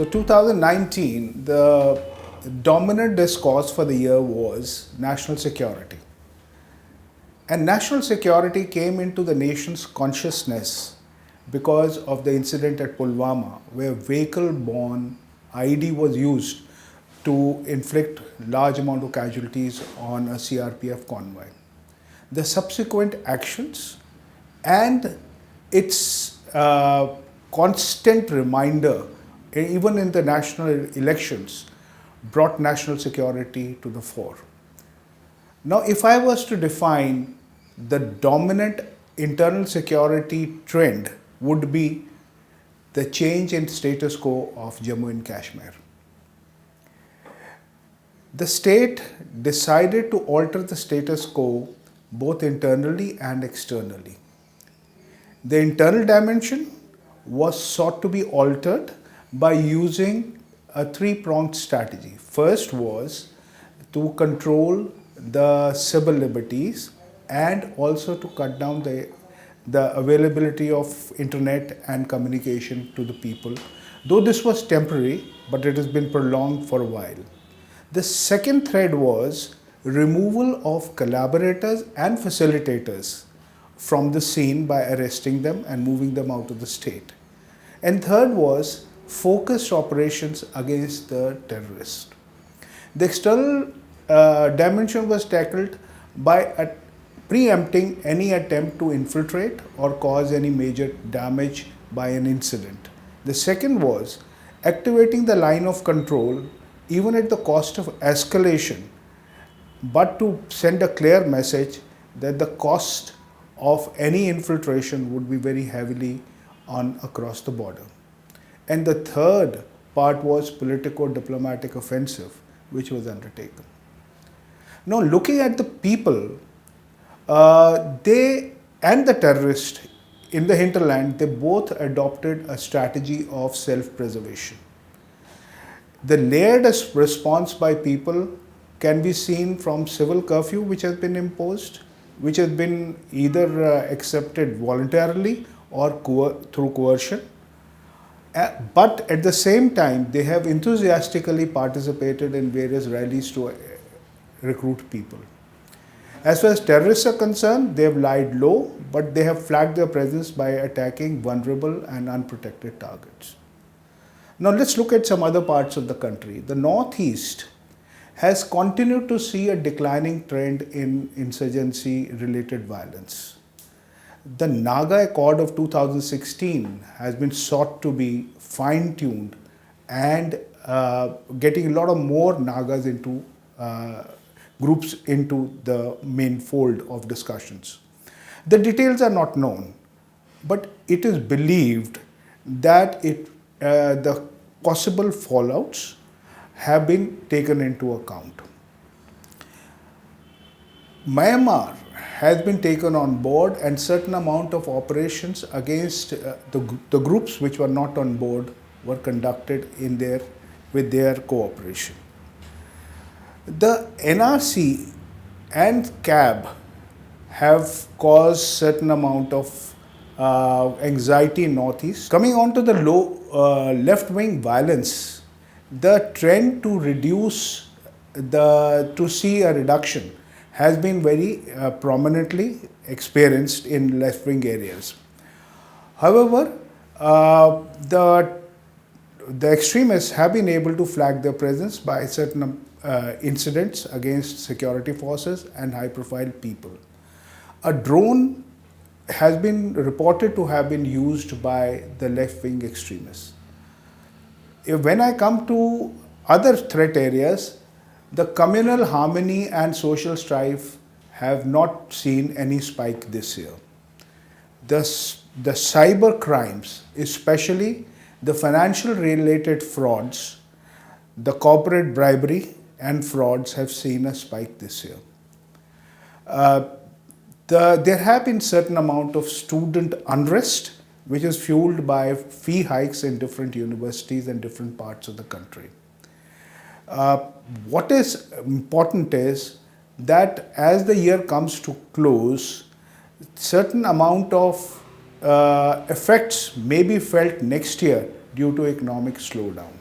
So 2019, the dominant discourse for the year was national security. And national security came into the nation's consciousness because of the incident at Pulwama, where vehicle-borne IED was used to inflict large amount of casualties on a CRPF convoy. The subsequent actions and its constant reminder, even in the national elections, brought national security to the fore. Now, if I was to define the dominant internal security trend, would be the change in status quo of Jammu and Kashmir. The state decided to alter the status quo both internally and externally. The internal dimension was sought to be altered by using a three-pronged strategy. First was to control the civil liberties and also to cut down the availability of internet and communication to the people. Though this was temporary, but it has been prolonged for a while. The second thread was removal of collaborators and facilitators from the scene by arresting them and moving them out of the state. And third was focused operations against the terrorists. The external dimension was tackled by preempting any attempt to infiltrate or cause any major damage by an incident. The second was activating the line of control even at the cost of escalation, but to send a clear message that the cost of any infiltration would be very heavily on across the border. And the third part was politico-diplomatic offensive, which was undertaken. Now, looking at the people, they and the terrorists in the hinterland, they both adopted a strategy of self-preservation. The layered response by people can be seen from civil curfew, which has been imposed, which has been either accepted voluntarily or through coercion. But at the same time, they have enthusiastically participated in various rallies to recruit people. As far as terrorists are concerned, they have lied low, but they have flagged their presence by attacking vulnerable and unprotected targets. Now let's look at some other parts of the country. The Northeast has continued to see a declining trend in insurgency-related violence. The Naga Accord of 2016 has been sought to be fine-tuned and getting a lot of more Nagas into groups into the main fold of discussions. The details are not known, but it is believed that the possible fallouts have been taken into account. Myanmar has been taken on board, and certain amount of operations against the groups which were not on board were conducted with their cooperation. The NRC and CAB have caused certain amount of anxiety in Northeast. Coming on to the left-wing violence, the trend to see a reduction has been very prominently experienced in left-wing areas. However, the extremists have been able to flag their presence by certain incidents against security forces and high-profile people. A drone has been reported to have been used by the left-wing extremists. When I come to other threat areas, the communal harmony and social strife have not seen any spike this year. The cyber crimes, especially the financial related frauds, the corporate bribery and frauds have seen a spike this year. There have been certain amount of student unrest, which is fueled by fee hikes in different universities and different parts of the country. What is important is that as the year comes to close, certain amount of effects may be felt next year due to economic slowdown.